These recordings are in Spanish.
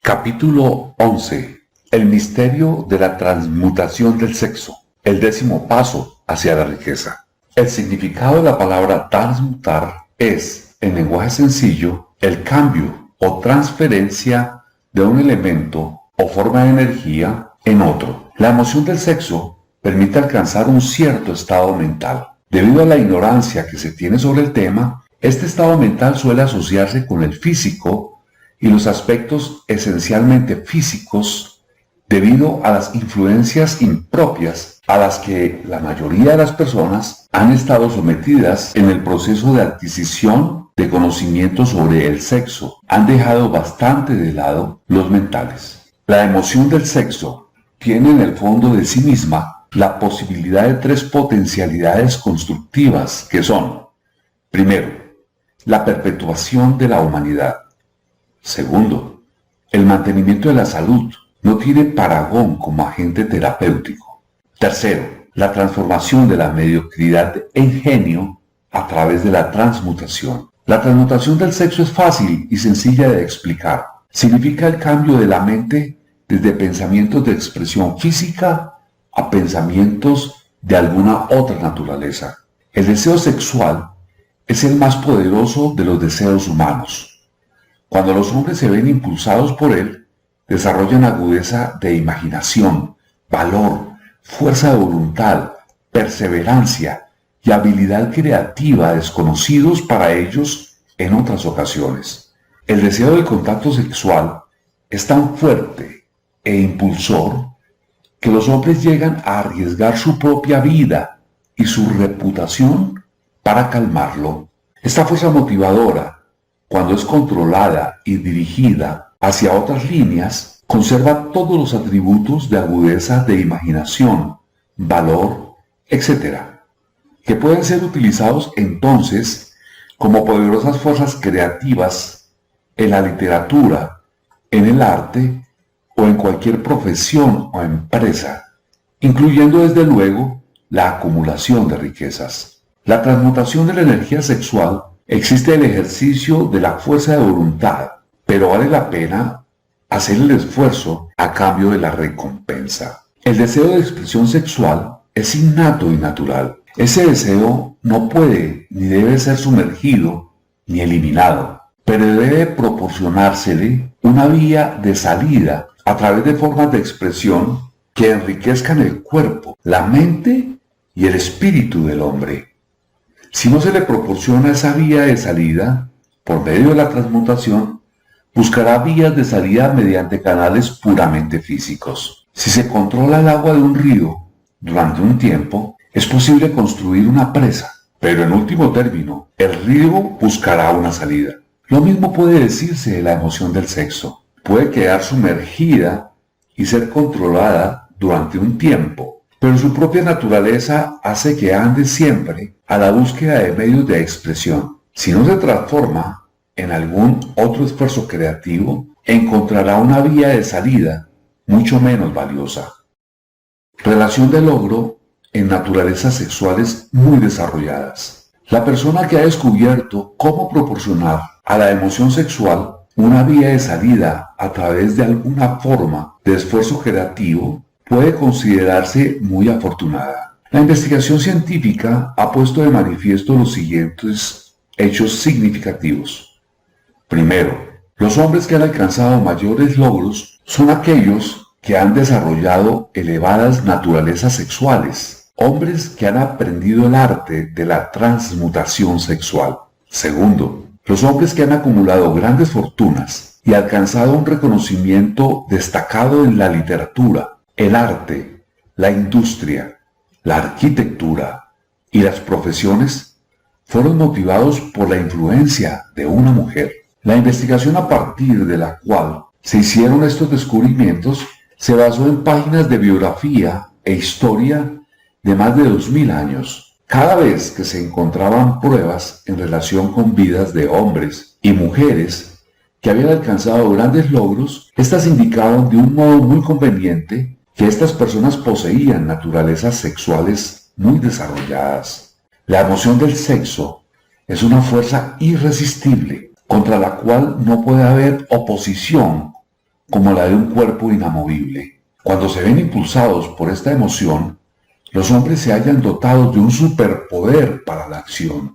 Capítulo 11. El misterio de la transmutación del sexo. El 10º paso hacia la riqueza. El significado de la palabra transmutar es, en lenguaje sencillo, el cambio o transferencia de un elemento o forma de energía en otro. La emoción del sexo permite alcanzar un cierto estado mental. Debido a la ignorancia que se tiene sobre el tema, este estado mental suele asociarse con el físico y los aspectos esencialmente físicos debido a las influencias impropias a las que la mayoría de las personas han estado sometidas en el proceso de adquisición de conocimiento sobre el sexo. Han dejado bastante de lado los mentales. La emoción del sexo tiene en el fondo de sí misma la posibilidad de 3 potencialidades constructivas que son: primero, la perpetuación de la humanidad. Segundo, el mantenimiento de la salud. No tiene parangón como agente terapéutico. Tercero, la transformación de la mediocridad en genio a través de la transmutación. La transmutación del sexo es fácil y sencilla de explicar. Significa el cambio de la mente desde pensamientos de expresión física a pensamientos de alguna otra naturaleza. El deseo sexual es el más poderoso de los deseos humanos. Cuando los hombres se ven impulsados por él, desarrollan agudeza de imaginación, valor, fuerza de voluntad, perseverancia y habilidad creativa desconocidos para ellos en otras ocasiones. El deseo del contacto sexual es tan fuerte e impulsor que los hombres llegan a arriesgar su propia vida y su reputación para calmarlo. Esta fuerza motivadora, cuando es controlada y dirigida hacia otras líneas, conserva todos los atributos de agudeza de imaginación, valor, etc., que pueden ser utilizados entonces como poderosas fuerzas creativas en la literatura, en el arte o en cualquier profesión o empresa, incluyendo desde luego la acumulación de riquezas. La transmutación de la energía sexual existe el ejercicio de la fuerza de voluntad, pero vale la pena hacer el esfuerzo a cambio de la recompensa. El deseo de expresión sexual es innato y natural. Ese deseo no puede ni debe ser sumergido ni eliminado, pero debe proporcionársele una vía de salida a través de formas de expresión que enriquezcan el cuerpo, la mente y el espíritu del hombre. Si no se le proporciona esa vía de salida, por medio de la transmutación, buscará vías de salida mediante canales puramente físicos. Si se controla el agua de un río durante un tiempo, es posible construir una presa, pero en último término, el río buscará una salida. Lo mismo puede decirse de la emoción del sexo. Puede quedar sumergida y ser controlada durante un tiempo, pero su propia naturaleza hace que ande siempre a la búsqueda de medios de expresión. Si no se transforma en algún otro esfuerzo creativo, encontrará una vía de salida mucho menos valiosa. Relación de logro en naturalezas sexuales muy desarrolladas. La persona que ha descubierto cómo proporcionar a la emoción sexual una vía de salida a través de alguna forma de esfuerzo creativo puede considerarse muy afortunada. La investigación científica ha puesto de manifiesto los siguientes hechos significativos. Primero, los hombres que han alcanzado mayores logros son aquellos que han desarrollado elevadas naturalezas sexuales, hombres que han aprendido el arte de la transmutación sexual. Segundo, los hombres que han acumulado grandes fortunas y alcanzado un reconocimiento destacado en la literatura, el arte, la industria, la arquitectura y las profesiones fueron motivados por la influencia de una mujer. La investigación a partir de la cual se hicieron estos descubrimientos se basó en páginas de biografía e historia de más de 2000 años. Cada vez que se encontraban pruebas en relación con vidas de hombres y mujeres que habían alcanzado grandes logros, estas indicaban de un modo muy conveniente que estas personas poseían naturalezas sexuales muy desarrolladas. La emoción del sexo es una fuerza irresistible contra la cual no puede haber oposición como la de un cuerpo inamovible. Cuando se ven impulsados por esta emoción, los hombres se hallan dotados de un superpoder para la acción.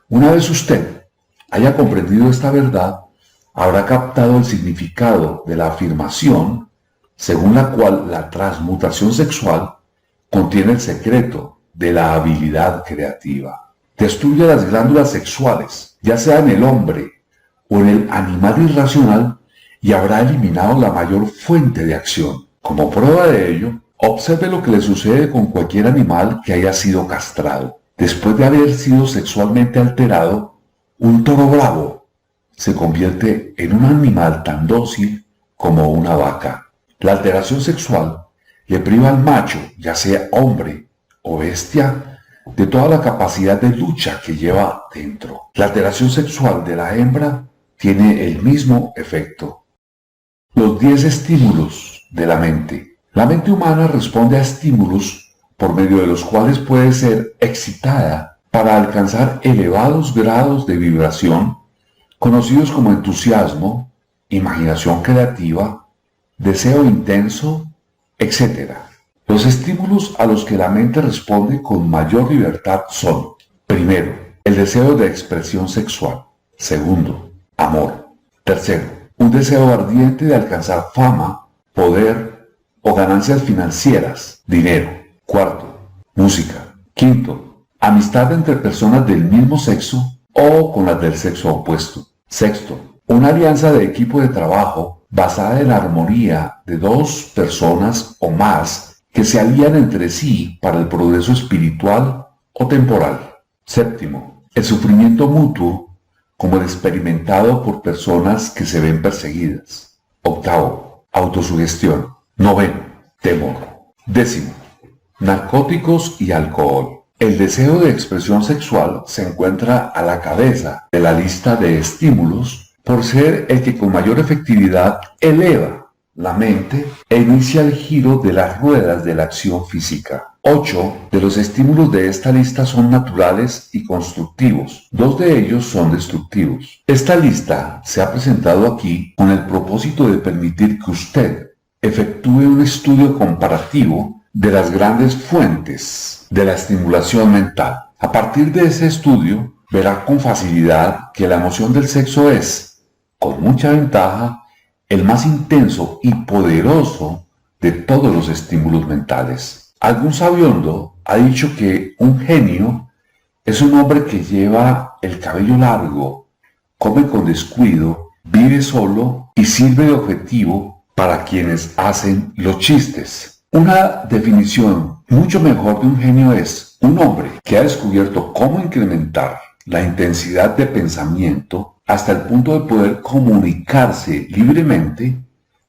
Una vez usted haya comprendido esta verdad, habrá captado el significado de la afirmación según la cual la transmutación sexual contiene el secreto de la habilidad creativa. Destruye las glándulas sexuales, ya sea en el hombre o en el animal irracional, y habrá eliminado la mayor fuente de acción. Como prueba de ello, observe lo que le sucede con cualquier animal que haya sido castrado. Después de haber sido sexualmente alterado, un toro bravo se convierte en un animal tan dócil como una vaca. La alteración sexual le priva al macho, ya sea hombre o bestia, de toda la capacidad de lucha que lleva dentro. La alteración sexual de la hembra tiene el mismo efecto. Los 10 estímulos de la mente. La mente humana responde a estímulos por medio de los cuales puede ser excitada para alcanzar elevados grados de vibración, conocidos como entusiasmo, imaginación creativa, deseo intenso, etc. Los estímulos a los que la mente responde con mayor libertad son: primero, el deseo de expresión sexual; segundo, amor; tercero, un deseo ardiente de alcanzar fama, poder o ganancias financieras, dinero; cuarto, música; quinto, amistad entre personas del mismo sexo o con las del sexo opuesto; sexto, una alianza de equipo de trabajo basada en la armonía de dos personas o más que se alían entre sí para el progreso espiritual o temporal; séptimo, el sufrimiento mutuo como el experimentado por personas que se ven perseguidas; octavo, autosugestión; noveno, temor; décimo, narcóticos y alcohol. El deseo de expresión sexual se encuentra a la cabeza de la lista de estímulos por ser el que con mayor efectividad eleva la mente e inicia el giro de las ruedas de la acción física. 8 de los estímulos de esta lista son naturales y constructivos. 2 de ellos son destructivos. Esta lista se ha presentado aquí con el propósito de permitir que usted efectúe un estudio comparativo de las grandes fuentes de la estimulación mental. A partir de ese estudio, verá con facilidad que la emoción del sexo es, con mucha ventaja, el más intenso y poderoso de todos los estímulos mentales. Algún sabiondo ha dicho que un genio es un hombre que lleva el cabello largo, come con descuido, vive solo y sirve de objetivo para quienes hacen los chistes. Una definición mucho mejor de un genio es un hombre que ha descubierto cómo incrementar la intensidad de pensamiento hasta el punto de poder comunicarse libremente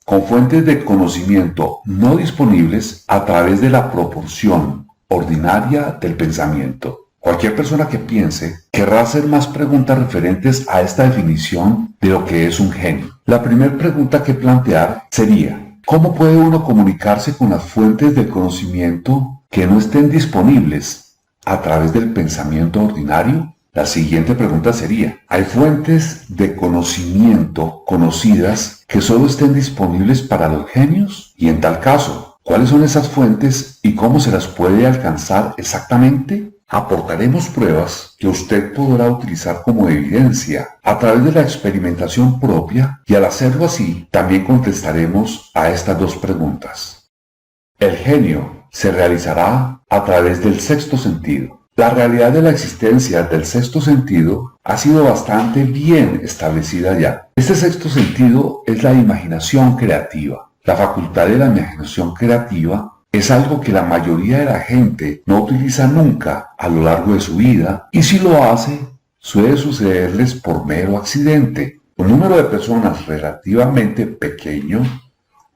con fuentes de conocimiento no disponibles a través de la proporción ordinaria del pensamiento. Cualquier persona que piense querrá hacer más preguntas referentes a esta definición de lo que es un genio. La primera pregunta que plantear sería: ¿cómo puede uno comunicarse con las fuentes de conocimiento que no estén disponibles a través del pensamiento ordinario? La siguiente pregunta sería: ¿hay fuentes de conocimiento conocidas que solo estén disponibles para los genios? Y en tal caso, ¿cuáles son esas fuentes y cómo se las puede alcanzar exactamente? Aportaremos pruebas que usted podrá utilizar como evidencia a través de la experimentación propia, y al hacerlo así, también contestaremos a estas dos preguntas. El genio se realizará a través del sexto sentido. La realidad de la existencia del sexto sentido ha sido bastante bien establecida ya. Este sexto sentido es la imaginación creativa. La facultad de la imaginación creativa es algo que la mayoría de la gente no utiliza nunca a lo largo de su vida, y si lo hace, suele sucederles por mero accidente. Un número de personas relativamente pequeño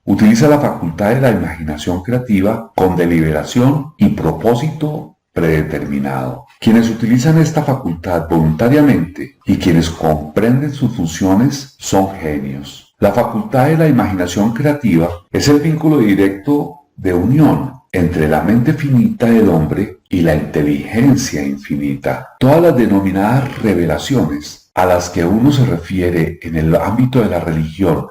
utiliza la facultad de la imaginación creativa con deliberación y propósito predeterminado. Quienes utilizan esta facultad voluntariamente y quienes comprenden sus funciones son genios. La facultad de la imaginación creativa es el vínculo directo de unión entre la mente finita del hombre y la inteligencia infinita. Todas las denominadas revelaciones a las que uno se refiere en el ámbito de la religión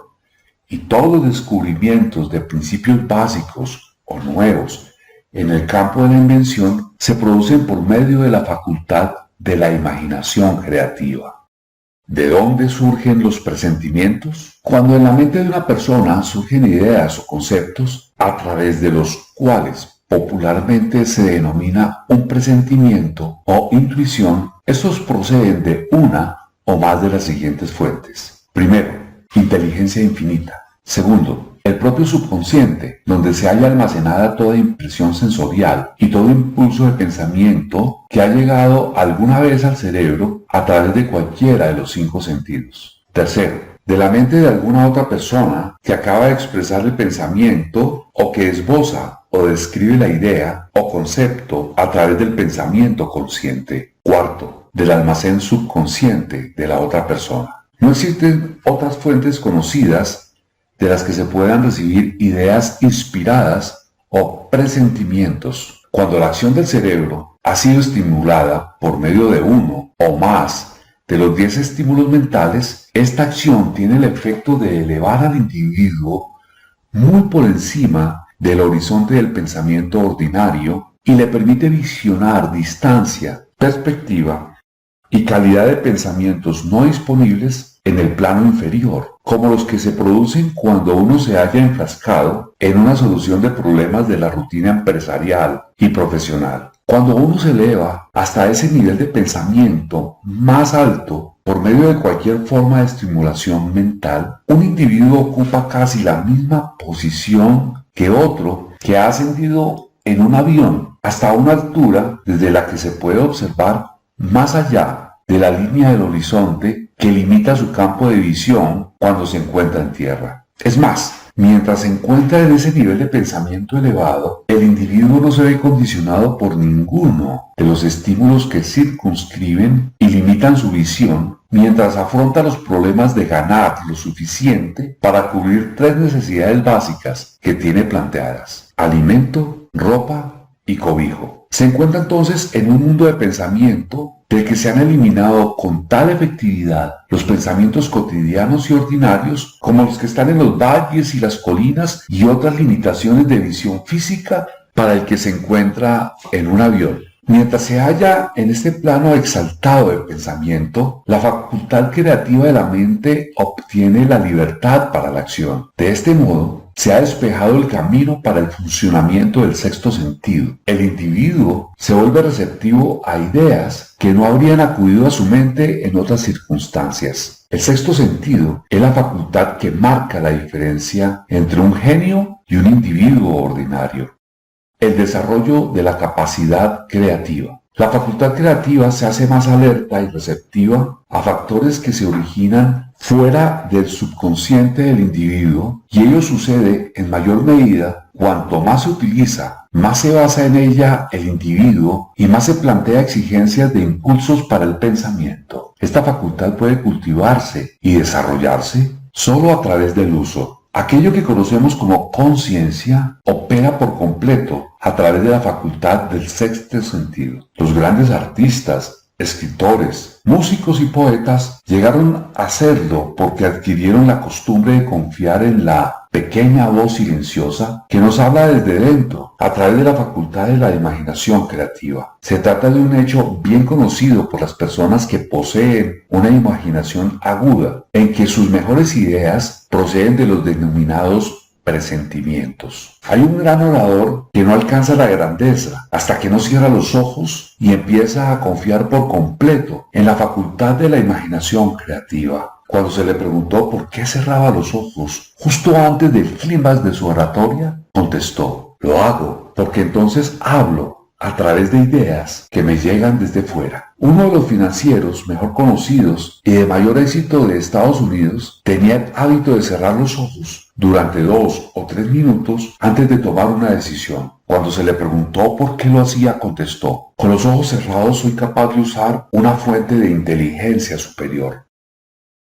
y todos los descubrimientos de principios básicos o nuevos en el campo de la invención se producen por medio de la facultad de la imaginación creativa. ¿De dónde surgen los presentimientos? Cuando en la mente de una persona surgen ideas o conceptos a través de los cuales popularmente se denomina un presentimiento o intuición, estos proceden de una o más de las siguientes fuentes. Primero, inteligencia infinita. Segundo, el propio subconsciente, donde se halla almacenada toda impresión sensorial y todo impulso de pensamiento que ha llegado alguna vez al cerebro a través de cualquiera de los 5 sentidos. Tercero, de la mente de alguna otra persona que acaba de expresar el pensamiento o que esboza o describe la idea o concepto a través del pensamiento consciente. Cuarto, del almacén subconsciente de la otra persona. No existen otras fuentes conocidas de las que se puedan recibir ideas inspiradas o presentimientos. Cuando la acción del cerebro ha sido estimulada por medio de uno o más de los 10 estímulos mentales, esta acción tiene el efecto de elevar al individuo muy por encima del horizonte del pensamiento ordinario y le permite visionar distancia, perspectiva y calidad de pensamientos no disponibles en el plano inferior, como los que se producen cuando uno se halla enfrascado en una solución de problemas de la rutina empresarial y profesional. Cuando uno se eleva hasta ese nivel de pensamiento más alto por medio de cualquier forma de estimulación mental, un individuo ocupa casi la misma posición que otro que ha ascendido en un avión hasta una altura desde la que se puede observar más allá de la línea del horizonte que limita su campo de visión cuando se encuentra en tierra. Es más, mientras se encuentra en ese nivel de pensamiento elevado, el individuo no se ve condicionado por ninguno de los estímulos que circunscriben y limitan su visión, mientras afronta los problemas de ganar lo suficiente para cubrir 3 necesidades básicas que tiene planteadas: alimento, ropa y cobijo. Se encuentra entonces en un mundo de pensamiento del que se han eliminado con tal efectividad los pensamientos cotidianos y ordinarios como los que están en los valles y las colinas y otras limitaciones de visión física para el que se encuentra en un avión. Mientras se halla en este plano exaltado del pensamiento, la facultad creativa de la mente obtiene la libertad para la acción. De este modo, se ha despejado el camino para el funcionamiento del sexto sentido. El individuo se vuelve receptivo a ideas que no habrían acudido a su mente en otras circunstancias. El sexto sentido es la facultad que marca la diferencia entre un genio y un individuo ordinario. El desarrollo de la capacidad creativa. La facultad creativa se hace más alerta y receptiva a factores que se originan fuera del subconsciente del individuo, y ello sucede en mayor medida cuanto más se utiliza, más se basa en ella el individuo y más se plantea exigencias de impulsos para el pensamiento. Esta facultad puede cultivarse y desarrollarse solo a través del uso. Aquello que conocemos como conciencia opera por completo a través de la facultad del sexto sentido. Los grandes artistas, escritores, músicos y poetas llegaron a hacerlo porque adquirieron la costumbre de confiar en la pequeña voz silenciosa que nos habla desde dentro a través de la facultad de la imaginación creativa. Se trata de un hecho bien conocido por las personas que poseen una imaginación aguda, en que sus mejores ideas proceden de los denominados presentimientos. Hay un gran orador que no alcanza la grandeza hasta que no cierra los ojos y empieza a confiar por completo en la facultad de la imaginación creativa. Cuando se le preguntó por qué cerraba los ojos justo antes del clímax de su oratoria, contestó: lo hago porque entonces hablo a través de ideas que me llegan desde fuera. Uno de los financieros mejor conocidos y de mayor éxito de Estados Unidos tenía el hábito de cerrar los ojos durante 2 o 3 minutos antes de tomar una decisión. Cuando se le preguntó por qué lo hacía, contestó: con los ojos cerrados soy capaz de usar una fuente de inteligencia superior.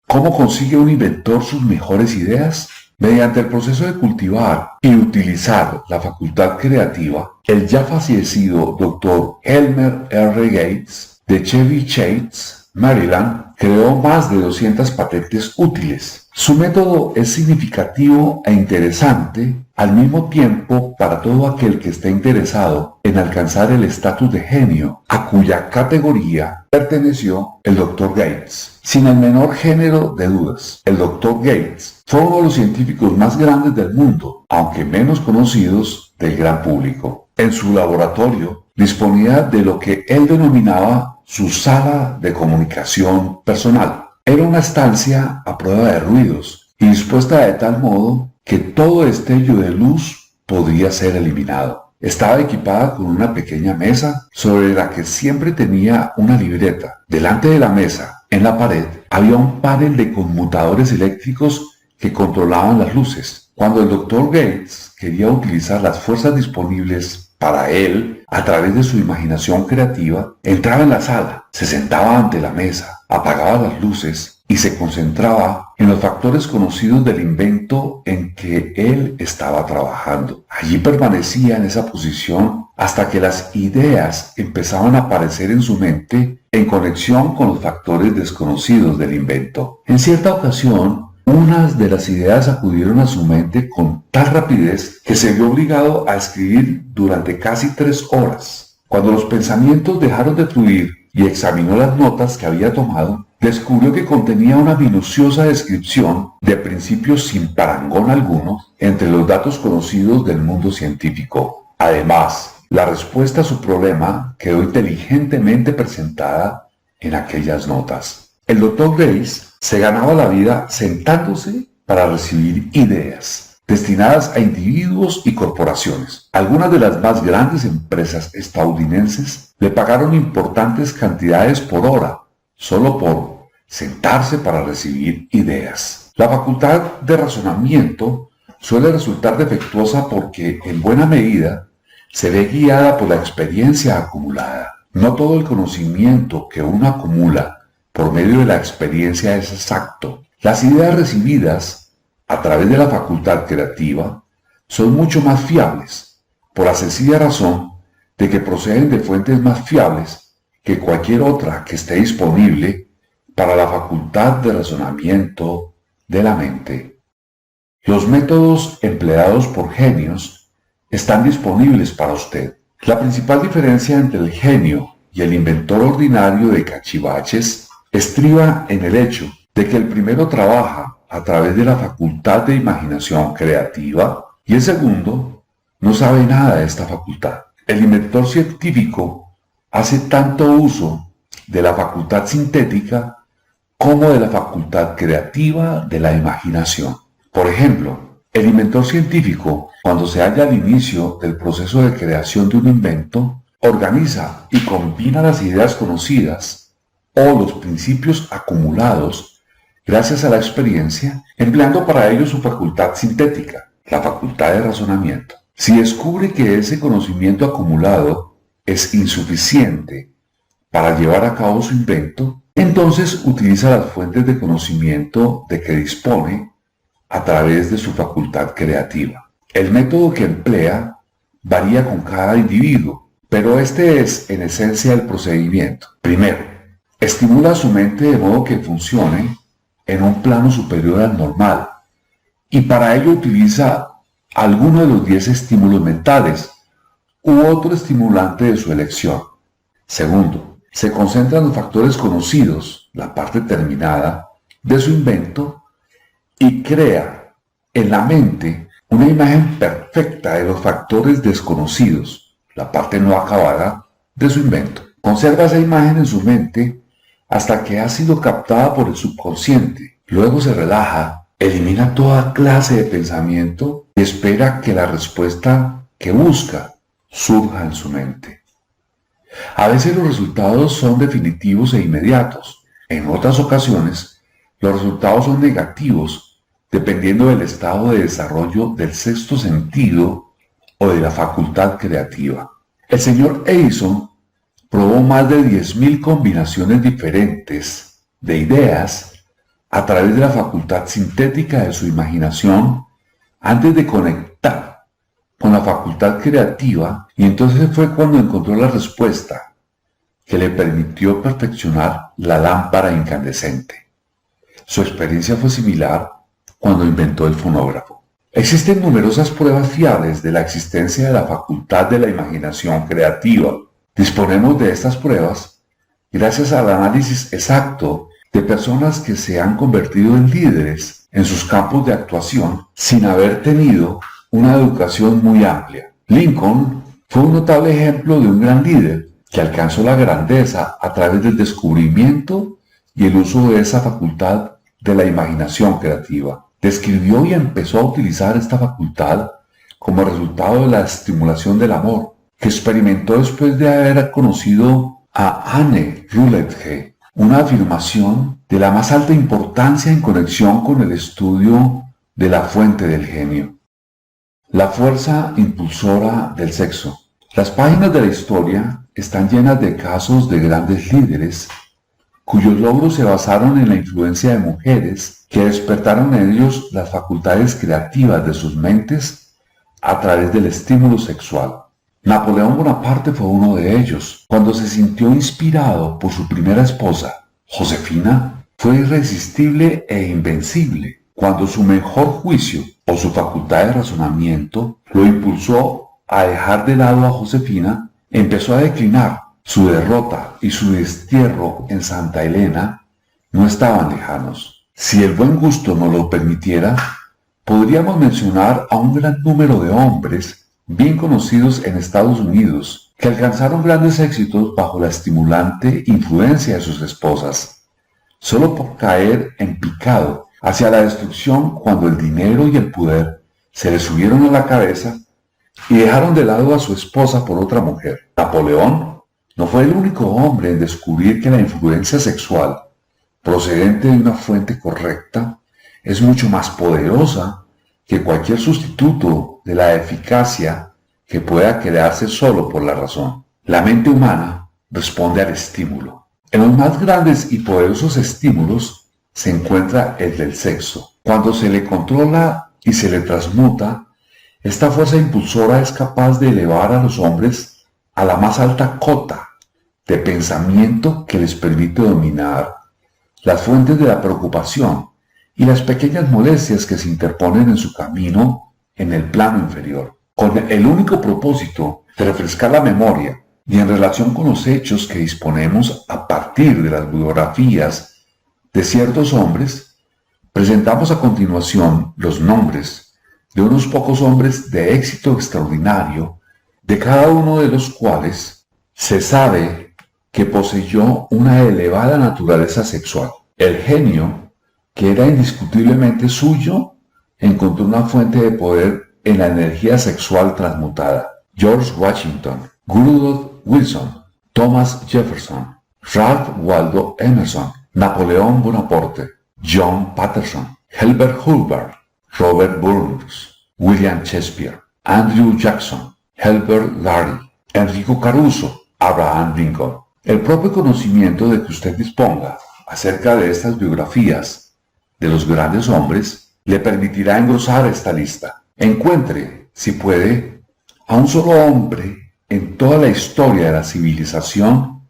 ¿Cómo consigue un inventor sus mejores ideas? Mediante el proceso de cultivar y utilizar la facultad creativa, el ya fallecido Dr. Elmer R. Gates de Chevy Chase, Maryland, creó más de 200 patentes útiles Su método es significativo e interesante al mismo tiempo para todo aquel que esté interesado en alcanzar el estatus de genio a cuya categoría perteneció el Dr. Gates. Sin el menor género de dudas, el Dr. Gates fue uno de los científicos más grandes del mundo, aunque menos conocidos del gran público. En su laboratorio disponía de lo que él denominaba su sala de comunicación personal. Era una estancia a prueba de ruidos y dispuesta de tal modo que todo destello de luz podía ser eliminado. Estaba equipada con una pequeña mesa sobre la que siempre tenía una libreta. Delante de la mesa, en la pared, había un panel de conmutadores eléctricos que controlaban las luces. Cuando el Dr. Gates quería utilizar las fuerzas disponibles para él a través de su imaginación creativa, entraba en la sala, se sentaba ante la mesa, apagaba las luces y se concentraba en los factores conocidos del invento en que él estaba trabajando. Allí permanecía en esa posición hasta que las ideas empezaban a aparecer en su mente en conexión con los factores desconocidos del invento. En cierta ocasión, unas de las ideas acudieron a su mente con tal rapidez que se vio obligado a escribir durante casi 3 horas. Cuando los pensamientos dejaron de fluir y examinó las notas que había tomado, descubrió que contenía una minuciosa descripción de principios sin parangón alguno entre los datos conocidos del mundo científico. Además, la respuesta a su problema quedó inteligentemente presentada en aquellas notas. El Dr. Gates se ganaba la vida sentándose para recibir ideas destinadas a individuos y corporaciones. Algunas de las más grandes empresas estadounidenses le pagaron importantes cantidades por hora, solo por sentarse para recibir ideas. La facultad de razonamiento suele resultar defectuosa porque, en buena medida, se ve guiada por la experiencia acumulada. No todo el conocimiento que uno acumula por medio de la experiencia es exacto. Las ideas recibidas a través de la facultad creativa son mucho más fiables, por la sencilla razón de que proceden de fuentes más fiables que cualquier otra que esté disponible para la facultad de razonamiento de la mente. Los métodos empleados por genios están disponibles para usted. La principal diferencia entre el genio y el inventor ordinario de cachivaches estriba en el hecho de que el primero trabaja a través de la facultad de imaginación creativa y el segundo no sabe nada de esta facultad. El inventor científico hace tanto uso de la facultad sintética como de la facultad creativa de la imaginación. Por ejemplo, el inventor científico, cuando se halla al inicio del proceso de creación de un invento, organiza y combina las ideas conocidas o los principios acumulados gracias a la experiencia, empleando para ello su facultad sintética, la facultad de razonamiento. Si descubre que ese conocimiento acumulado es insuficiente para llevar a cabo su invento, entonces utiliza las fuentes de conocimiento de que dispone a través de su facultad creativa. El método que emplea varía con cada individuo, pero este es en esencia el procedimiento. Primero, estimula su mente de modo que funcione en un plano superior al normal, y para ello utiliza alguno de los 10 estímulos mentales u otro estimulante de su elección. Segundo, se concentra en los factores conocidos, la parte terminada, de su invento y crea en la mente una imagen perfecta de los factores desconocidos, la parte no acabada, de su invento. Conserva esa imagen en su mente hasta que ha sido captada por el subconsciente. Luego se relaja, elimina toda clase de pensamiento y espera que la respuesta que busca surja en su mente. A veces los resultados son definitivos e inmediatos. En otras ocasiones, los resultados son negativos, dependiendo del estado de desarrollo del sexto sentido o de la facultad creativa. El señor Edison probó más de 10.000 combinaciones diferentes de ideas a través de la facultad sintética de su imaginación antes de conectar con la facultad creativa, y entonces fue cuando encontró la respuesta que le permitió perfeccionar la lámpara incandescente. Su experiencia fue similar cuando inventó el fonógrafo. Existen numerosas pruebas fiables de la existencia de la facultad de la imaginación creativa. Disponemos de estas pruebas gracias al análisis exacto de personas que se han convertido en líderes en sus campos de actuación sin haber tenido una educación muy amplia. Lincoln fue un notable ejemplo de un gran líder que alcanzó la grandeza a través del descubrimiento y el uso de esa facultad de la imaginación creativa. Describió y empezó a utilizar esta facultad como resultado de la estimulación del amor, que experimentó después de haber conocido a Anne Rutledge, una afirmación de la más alta importancia en conexión con el estudio de la fuente del genio. La fuerza impulsora del sexo. Las páginas de la historia están llenas de casos de grandes líderes cuyos logros se basaron en la influencia de mujeres que despertaron en ellos las facultades creativas de sus mentes a través del estímulo sexual. Napoleón Bonaparte fue uno de ellos. Cuando se sintió inspirado por su primera esposa, Josefina, fue irresistible e invencible. Cuando su mejor juicio o su facultad de razonamiento lo impulsó a dejar de lado a Josefina, empezó a declinar. Su derrota y su destierro en Santa Elena no estaban lejanos. Si el buen gusto nos lo permitiera, podríamos mencionar a un gran número de hombres bien conocidos en Estados Unidos que alcanzaron grandes éxitos bajo la estimulante influencia de sus esposas, solo por caer en picado hacia la destrucción cuando el dinero y el poder se les subieron a la cabeza y dejaron de lado a su esposa por otra mujer. Napoleón no fue el único hombre en descubrir que la influencia sexual, procedente de una fuente correcta, es mucho más poderosa que cualquier sustituto de la eficacia que pueda crearse solo por la razón. La mente humana responde al estímulo. En los más grandes y poderosos estímulos se encuentra el del sexo. Cuando se le controla y se le transmuta, esta fuerza impulsora es capaz de elevar a los hombres a la más alta cota de pensamiento que les permite dominar las fuentes de la preocupación y las pequeñas molestias que se interponen en su camino en el plano inferior, con el único propósito de refrescar la memoria y en relación con los hechos que disponemos a partir de las biografías de ciertos hombres. Presentamos a continuación los nombres de unos pocos hombres de éxito extraordinario, de cada uno de los cuales se sabe que poseyó una elevada naturaleza sexual. El genio, que era indiscutiblemente suyo, encontró una fuente de poder en la energía sexual transmutada. George Washington, Woodrow Wilson, Thomas Jefferson, Ralph Waldo Emerson, Napoleón Bonaparte, John Patterson, Herbert Hoover, Robert Burns, William Shakespeare, Andrew Jackson, Herbert Larry, Enrico Caruso, Abraham Lincoln. El propio conocimiento de que usted disponga acerca de estas biografías de los grandes hombres le permitirá engrosar esta lista. Encuentre, si puede, a un solo hombre en toda la historia de la civilización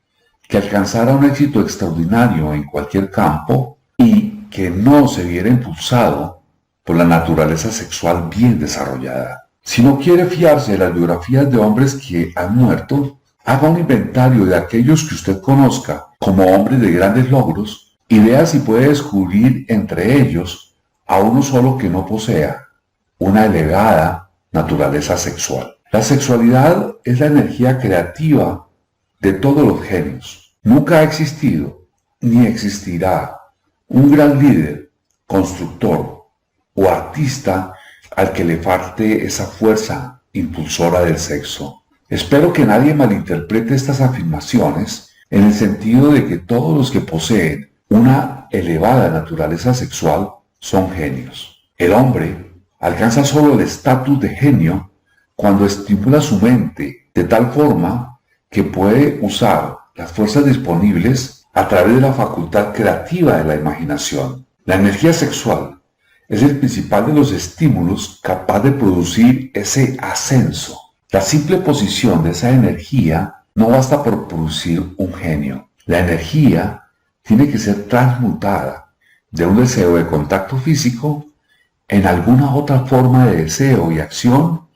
que alcanzara un éxito extraordinario en cualquier campo y que no se viera impulsado por la naturaleza sexual bien desarrollada. Si no quiere fiarse de las biografías de hombres que han muerto, haga un inventario de aquellos que usted conozca como hombres de grandes logros y vea si puede descubrir entre ellos a uno solo que no posea una elevada naturaleza sexual. La sexualidad es la energía creativa de todos los genios. Nunca ha existido ni existirá un gran líder, constructor o artista al que le falte esa fuerza impulsora del sexo. Espero que nadie malinterprete estas afirmaciones en el sentido de que todos los que poseen una elevada naturaleza sexual son genios. El hombre alcanza solo el estatus de genio cuando estimula su mente de tal forma que puede usar las fuerzas disponibles a través de la facultad creativa de la imaginación. La energía sexual es el principal de los estímulos capaz de producir ese ascenso. La simple posición de esa energía no basta por producir un genio. La energía tiene que ser transmutada de un deseo de contacto físico en alguna otra forma de deseo y acción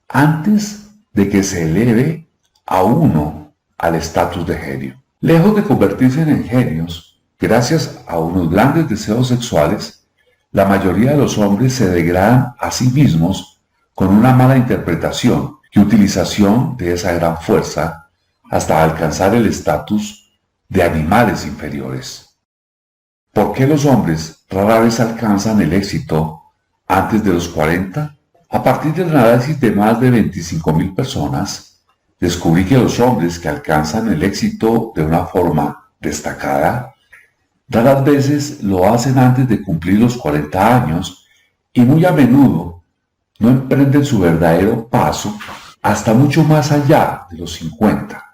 antes de que se eleve a uno al estatus de genio. Lejos de convertirse en genios, gracias a unos grandes deseos sexuales, la mayoría de los hombres se degradan a sí mismos con una mala interpretación y utilización de esa gran fuerza hasta alcanzar el estatus de animales inferiores. ¿Por qué los hombres rara vez alcanzan el éxito antes de los 40? A partir del análisis de más de 25.000 personas, descubrí que los hombres que alcanzan el éxito de una forma destacada raras veces lo hacen antes de cumplir los 40 años y muy a menudo no emprenden su verdadero paso hasta mucho más allá de los 50.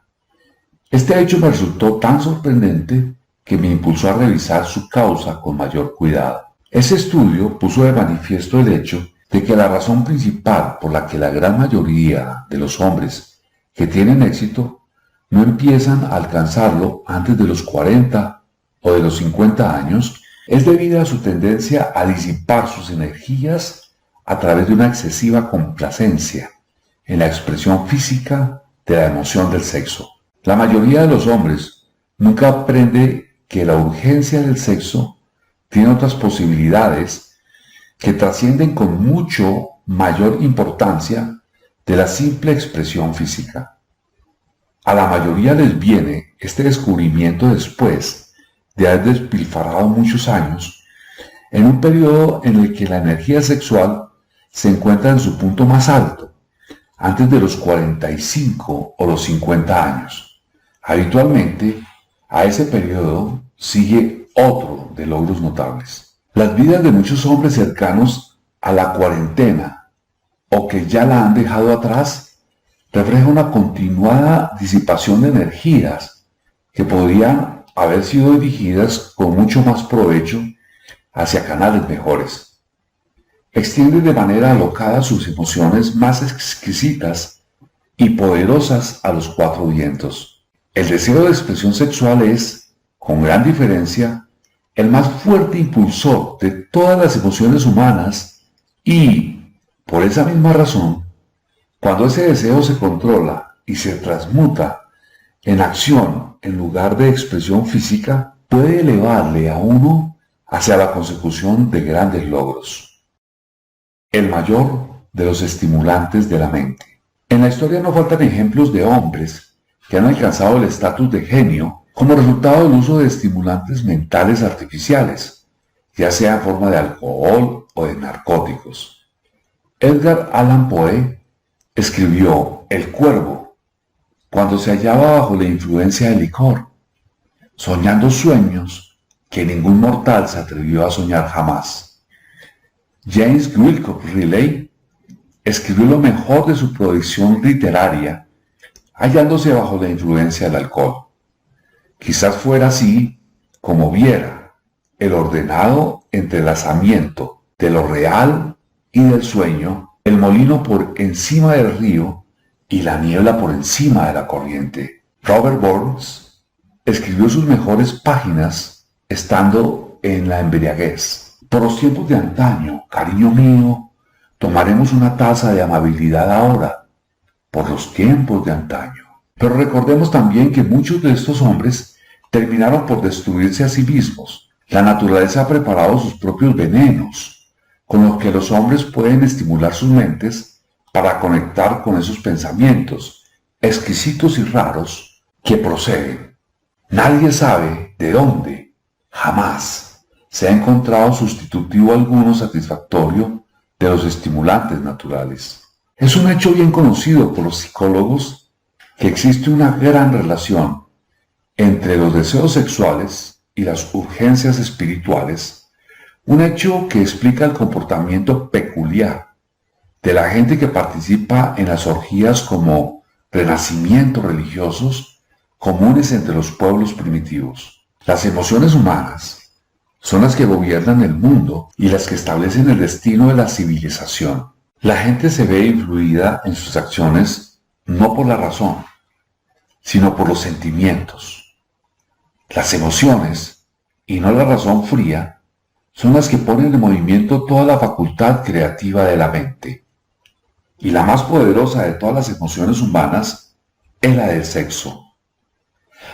Este hecho me resultó tan sorprendente que me impulsó a revisar su causa con mayor cuidado. Ese estudio puso de manifiesto el hecho de que la razón principal por la que la gran mayoría de los hombres que tienen éxito no empiezan a alcanzarlo antes de los 40 o de los 50 años es debido a su tendencia a disipar sus energías a través de una excesiva complacencia en la expresión física de la emoción del sexo. La mayoría de los hombres nunca aprende que la urgencia del sexo tiene otras posibilidades que trascienden con mucho mayor importancia de la simple expresión física. A la mayoría les viene este descubrimiento después de haber despilfarrado muchos años en un periodo en el que la energía sexual se encuentra en su punto más alto, antes de los 45 o los 50 años. Habitualmente, a ese periodo sigue otro de logros notables. Las vidas de muchos hombres cercanos a la cuarentena o que ya la han dejado atrás refleja una continuada disipación de energías que podrían haber sido dirigidas con mucho más provecho hacia canales mejores. Extienden de manera alocada sus emociones más exquisitas y poderosas a los cuatro vientos. El deseo de expresión sexual es, con gran diferencia, el más fuerte impulsor de todas las emociones humanas y, por esa misma razón, cuando ese deseo se controla y se transmuta en acción en lugar de expresión física, puede elevarle a uno hacia la consecución de grandes logros. El mayor de los estimulantes de la mente. En la historia no faltan ejemplos de hombres que han alcanzado el estatus de genio como resultado del uso de estimulantes mentales artificiales, ya sea en forma de alcohol o de narcóticos. Edgar Allan Poe escribió El Cuervo cuando se hallaba bajo la influencia del licor, soñando sueños que ningún mortal se atrevió a soñar jamás. James Wilcock Riley escribió lo mejor de su producción literaria hallándose bajo la influencia del alcohol. Quizás fuera así como viera el ordenado entrelazamiento de lo real y del sueño, el molino por encima del río y la niebla por encima de la corriente. Robert Burns escribió sus mejores páginas estando en la embriaguez. Por los tiempos de antaño, cariño mío, tomaremos una taza de amabilidad ahora, por los tiempos de antaño. Pero recordemos también que muchos de estos hombres terminaron por destruirse a sí mismos. La naturaleza ha preparado sus propios venenos, con los que los hombres pueden estimular sus mentes para conectar con esos pensamientos exquisitos y raros que proceden. Nadie sabe de dónde, jamás, se ha encontrado sustitutivo alguno satisfactorio de los estimulantes naturales. Es un hecho bien conocido por los psicólogos que existe una gran relación entre los deseos sexuales y las urgencias espirituales, un hecho que explica el comportamiento peculiar de la gente que participa en las orgías como renacimientos religiosos comunes entre los pueblos primitivos. Las emociones humanas son las que gobiernan el mundo y las que establecen el destino de la civilización. La gente se ve influida en sus acciones no por la razón, sino por los sentimientos. Las emociones, y no la razón fría, son las que ponen en movimiento toda la facultad creativa de la mente. Y la más poderosa de todas las emociones humanas es la del sexo.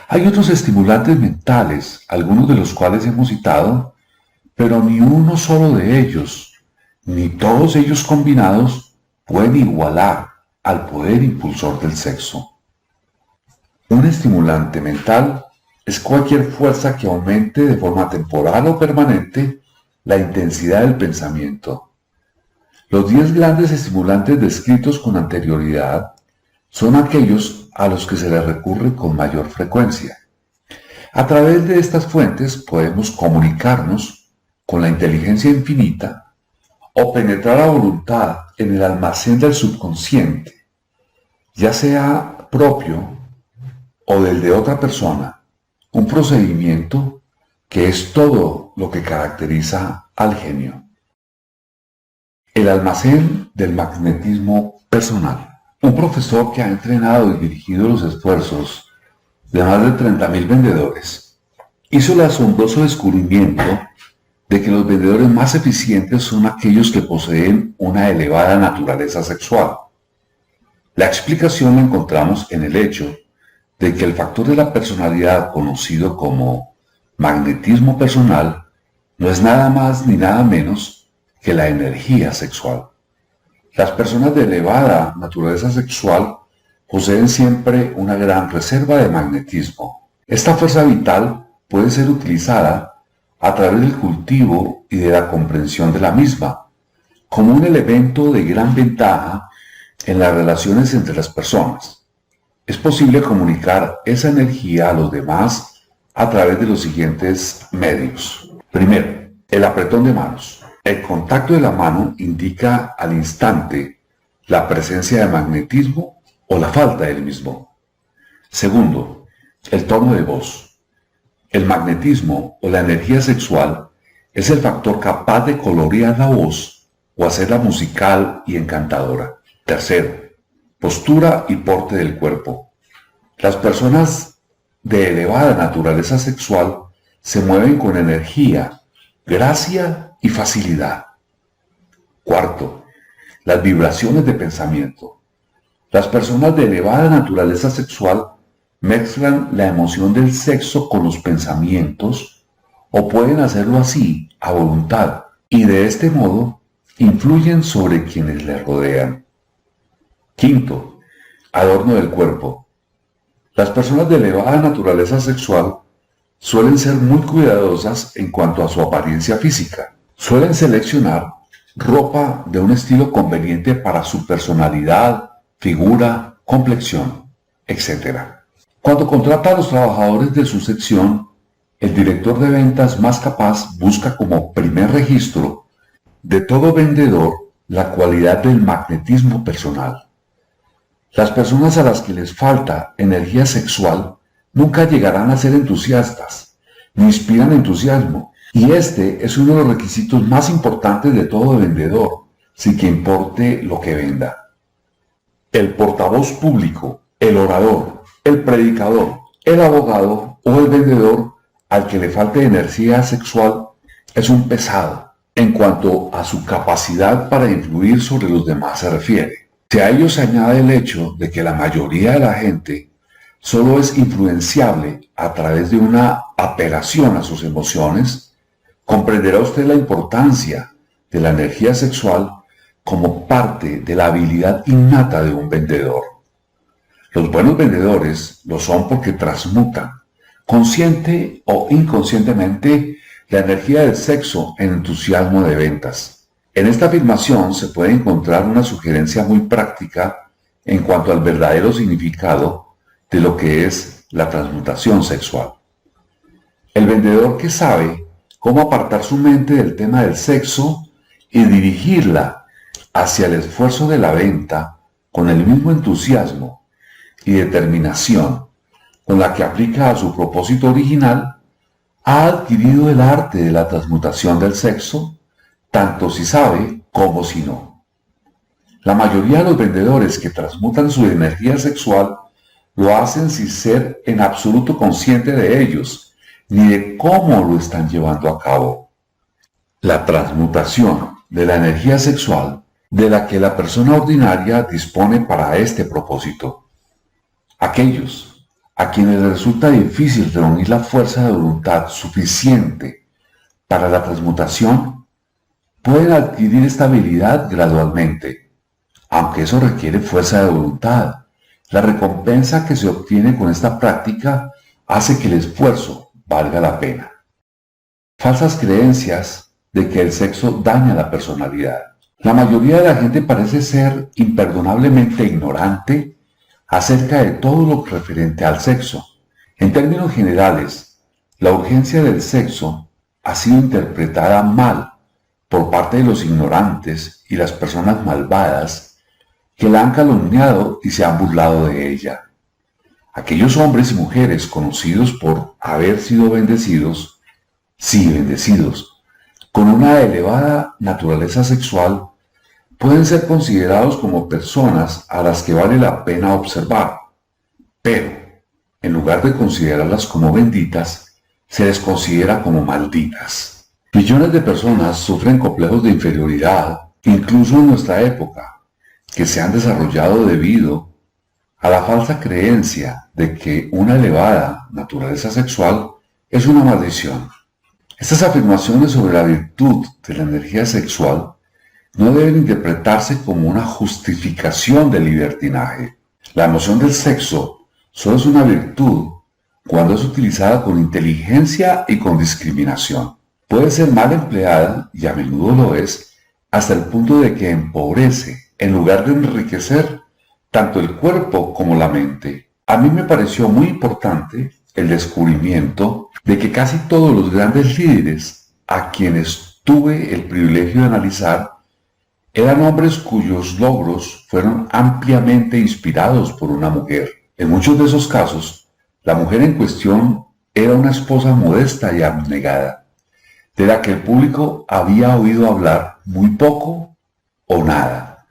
Hay otros estimulantes mentales, algunos de los cuales hemos citado, pero ni uno solo de ellos, ni todos ellos combinados, pueden igualar al poder impulsor del sexo. Un estimulante mental es cualquier fuerza que aumente de forma temporal o permanente la intensidad del pensamiento. Los 10 grandes estimulantes descritos con anterioridad son aquellos a los que se les recurre con mayor frecuencia. A través de estas fuentes podemos comunicarnos con la inteligencia infinita o penetrar a voluntad en el almacén del subconsciente, ya sea propio o del de otra persona, un procedimiento que es todo lo que caracteriza al genio. El almacén del magnetismo personal. Un profesor que ha entrenado y dirigido los esfuerzos de más de 30.000 vendedores hizo el asombroso descubrimiento de que los vendedores más eficientes son aquellos que poseen una elevada naturaleza sexual. La explicación la encontramos en el hecho de que el factor de la personalidad conocido como magnetismo personal no es nada más ni nada menos que la energía sexual. Las personas de elevada naturaleza sexual poseen siempre una gran reserva de magnetismo. Esta fuerza vital puede ser utilizada a través del cultivo y de la comprensión de la misma, como un elemento de gran ventaja en las relaciones entre las personas. Es posible comunicar esa energía a los demás a través de los siguientes medios. Primero, el apretón de manos. El contacto de la mano indica al instante la presencia de magnetismo o la falta del mismo. Segundo, el tono de voz. El magnetismo o la energía sexual es el factor capaz de colorear la voz o hacerla musical y encantadora. Tercero, postura y porte del cuerpo. Las personas de elevada naturaleza sexual se mueven con energía, gracia y facilidad. Cuarto, las vibraciones de pensamiento. Las personas de elevada naturaleza sexual mezclan la emoción del sexo con los pensamientos o pueden hacerlo así a voluntad y de este modo influyen sobre quienes les rodean. Quinto, adorno del cuerpo. Las personas de elevada naturaleza sexual suelen ser muy cuidadosas en cuanto a su apariencia física. Suelen seleccionar ropa de un estilo conveniente para su personalidad, figura, complexión, etc. Cuando contrata a los trabajadores de su sección, el director de ventas más capaz busca como primer registro de todo vendedor la cualidad del magnetismo personal. Las personas a las que les falta energía sexual nunca llegarán a ser entusiastas, ni inspiran entusiasmo, y este es uno de los requisitos más importantes de todo vendedor, sin que importe lo que venda. El portavoz público, el orador, el predicador, el abogado o el vendedor al que le falte energía sexual es un pesado en cuanto a su capacidad para influir sobre los demás se refiere. Si a ello se añade el hecho de que la mayoría de la gente solo es influenciable a través de una apelación a sus emociones, comprenderá usted la importancia de la energía sexual como parte de la habilidad innata de un vendedor. Los buenos vendedores lo son porque transmutan, consciente o inconscientemente, la energía del sexo en entusiasmo de ventas. En esta afirmación se puede encontrar una sugerencia muy práctica en cuanto al verdadero significado de lo que es la transmutación sexual. El vendedor que sabe cómo apartar su mente del tema del sexo y dirigirla hacia el esfuerzo de la venta con el mismo entusiasmo y determinación con la que aplica a su propósito original, ha adquirido el arte de la transmutación del sexo, tanto si sabe como si no. La mayoría de los vendedores que transmutan su energía sexual lo hacen sin ser en absoluto consciente de ellos, ni de cómo lo están llevando a cabo. la transmutación de la energía sexual de la que la persona ordinaria dispone para este propósito. Aquellos a quienes les resulta difícil reunir la fuerza de voluntad suficiente para la transmutación pueden adquirir esta habilidad gradualmente, aunque eso requiere fuerza de voluntad. La recompensa que se obtiene con esta práctica hace que el esfuerzo valga la pena. Falsas creencias de que el sexo daña la personalidad. La mayoría de la gente parece ser imperdonablemente ignorante acerca de todo lo referente al sexo. En términos generales, la urgencia del sexo ha sido interpretada mal por parte de los ignorantes y las personas malvadas que la han calumniado y se han burlado de ella. Aquellos hombres y mujeres conocidos por haber sido bendecidos, sí bendecidos, con una elevada naturaleza sexual, pueden ser considerados como personas a las que vale la pena observar, pero en lugar de considerarlas como benditas, se les considera como malditas. Millones de personas sufren complejos de inferioridad, incluso en nuestra época, que se han desarrollado debido a la falsa creencia de que una elevada naturaleza sexual es una maldición. Estas afirmaciones sobre la virtud de la energía sexual no deben interpretarse como una justificación del libertinaje. La noción del sexo solo es una virtud cuando es utilizada con inteligencia y con discriminación. Puede ser mal empleada, y a menudo lo es, hasta el punto de que empobrece, en lugar de enriquecer, tanto el cuerpo como la mente. A mí me pareció muy importante el descubrimiento de que casi todos los grandes líderes a quienes tuve el privilegio de analizar eran hombres cuyos logros fueron ampliamente inspirados por una mujer. En muchos de esos casos, la mujer en cuestión era una esposa modesta y abnegada, de la que el público había oído hablar muy poco o nada.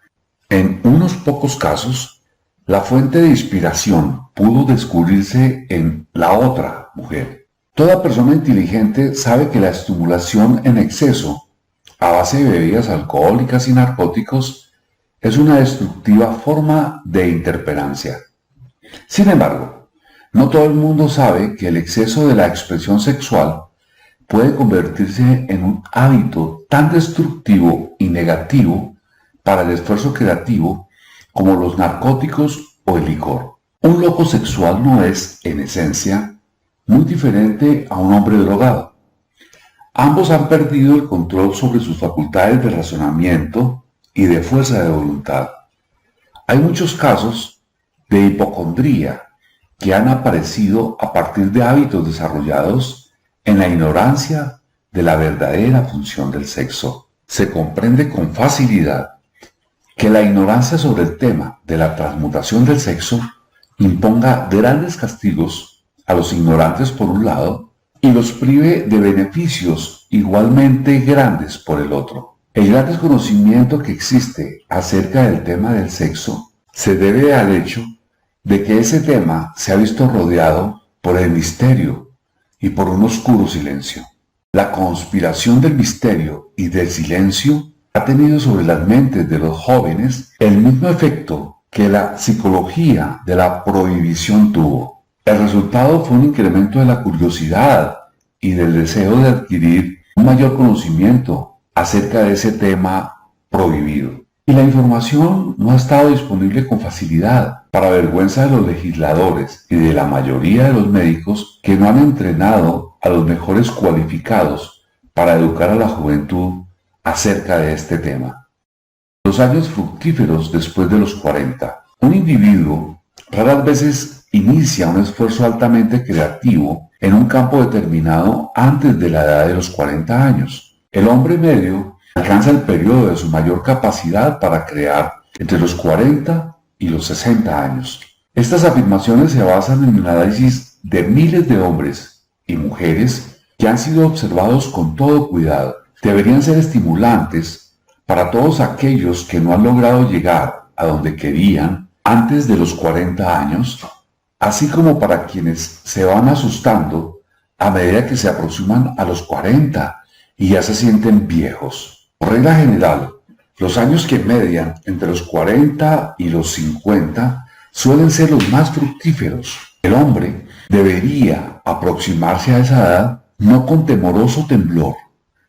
En unos pocos casos, la fuente de inspiración pudo descubrirse en la otra mujer. Toda persona inteligente sabe que la estimulación en exceso a base de bebidas alcohólicas y narcóticos es una destructiva forma de interpelancia. Sin embargo, no todo el mundo sabe que el exceso de la expresión sexual puede convertirse en un hábito tan destructivo y negativo para el esfuerzo creativo como los narcóticos o el licor. Un loco sexual no es, en esencia, muy diferente a un hombre drogado. Ambos han perdido el control sobre sus facultades de razonamiento y de fuerza de voluntad. Hay muchos casos de hipocondría que han aparecido a partir de hábitos desarrollados en la ignorancia de la verdadera función del sexo. Se comprende con facilidad que la ignorancia sobre el tema de la transmutación del sexo imponga grandes castigos a los ignorantes por un lado y los prive de beneficios igualmente grandes por el otro. El gran desconocimiento que existe acerca del tema del sexo se debe al hecho de que ese tema se ha visto rodeado por el misterio y por un oscuro silencio. La conspiración del misterio y del silencio ha tenido sobre las mentes de los jóvenes el mismo efecto que la psicología de la prohibición tuvo. El resultado fue un incremento de la curiosidad y del deseo de adquirir un mayor conocimiento acerca de ese tema prohibido. Y la información no ha estado disponible con facilidad, para vergüenza de los legisladores y de la mayoría de los médicos que no han entrenado a los mejores cualificados para educar a la juventud acerca de este tema. Los años fructíferos después de los 40. Un individuo raras veces inicia un esfuerzo altamente creativo en un campo determinado antes de la edad de los 40 años. El hombre medio alcanza el periodo de su mayor capacidad para crear entre los 40 y los 60 años. Estas afirmaciones se basan en el análisis de miles de hombres y mujeres que han sido observados con todo cuidado. Deberían ser estimulantes para todos aquellos que no han logrado llegar a donde querían antes de los 40 años, así como para quienes se van asustando a medida que se aproximan a los 40 y ya se sienten viejos. Por regla general, los años que median entre los 40 y los 50 suelen ser los más fructíferos. El hombre debería aproximarse a esa edad no con temoroso temblor,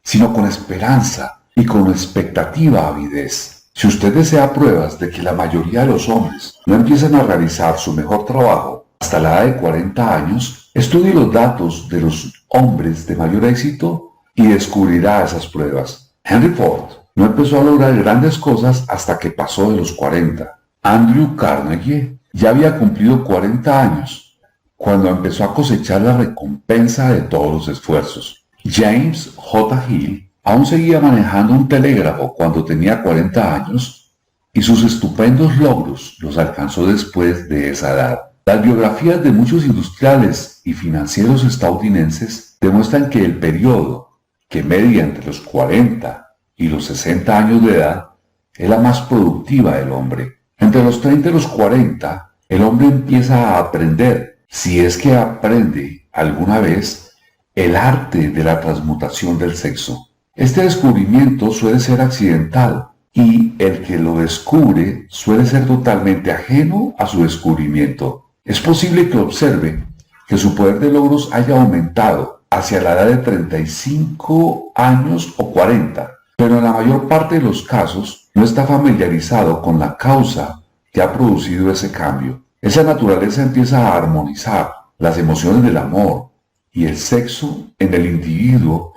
sino con esperanza y con expectativa avidez. Si usted desea pruebas de que la mayoría de los hombres no empiezan a realizar su mejor trabajo hasta la edad de 40 años, estudie los datos de los hombres de mayor éxito y descubrirá esas pruebas. Henry Ford no empezó a lograr grandes cosas hasta que pasó de los 40. Andrew Carnegie ya había cumplido 40 años cuando empezó a cosechar la recompensa de todos los esfuerzos. James J. Hill aún seguía manejando un telégrafo cuando tenía 40 años y sus estupendos logros los alcanzó después de esa edad. Las biografías de muchos industriales y financieros estadounidenses demuestran que el periodo que media entre los 40 y los 60 años de edad es la más productiva del hombre. Entre los 30 y los 40, el hombre empieza a aprender, si es que aprende alguna vez, el arte de la transmutación del sexo. Este descubrimiento suele ser accidental y el que lo descubre suele ser totalmente ajeno a su descubrimiento. Es posible que observe que su poder de logros haya aumentado hacia la edad de 35 años o 40, pero en la mayor parte de los casos no está familiarizado con la causa que ha producido ese cambio. Esa naturaleza empieza a armonizar las emociones del amor y el sexo en el individuo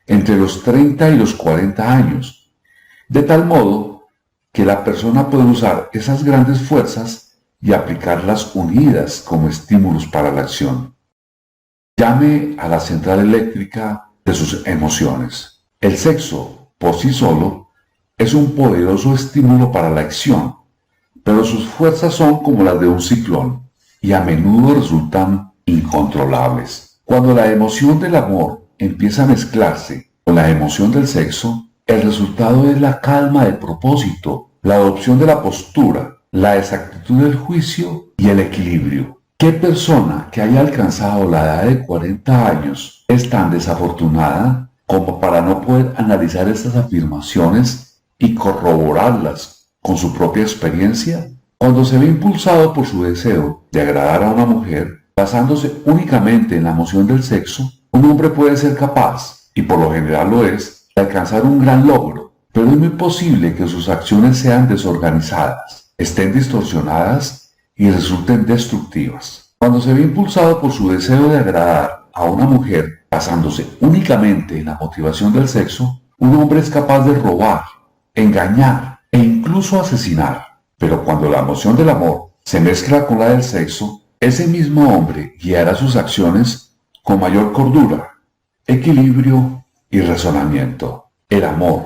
entre los 30 y los 40 años, de tal modo que la persona puede usar esas grandes fuerzas y aplicarlas unidas como estímulos para la acción. Llame a la central eléctrica de sus emociones. El sexo, por sí solo, es un poderoso estímulo para la acción, pero sus fuerzas son como las de un ciclón y a menudo resultan incontrolables. Cuando la emoción del amor empieza a mezclarse con la emoción del sexo, el resultado es la calma de propósito, la adopción de la postura, la exactitud del juicio y el equilibrio. ¿Qué persona que haya alcanzado la edad de 40 años es tan desafortunada como para no poder analizar estas afirmaciones y corroborarlas con su propia experiencia? Cuando se ve impulsado por su deseo de agradar a una mujer, basándose únicamente en la emoción del sexo, un hombre puede ser capaz, y por lo general lo es, de alcanzar un gran logro, pero es muy posible que sus acciones sean desorganizadas, estén distorsionadas y resulten destructivas. Cuando se ve impulsado por su deseo de agradar a una mujer, basándose únicamente en la motivación del sexo, un hombre es capaz de robar, engañar e incluso asesinar. Pero cuando la emoción del amor se mezcla con la del sexo, ese mismo hombre guiará sus acciones con mayor cordura, equilibrio y razonamiento. El amor,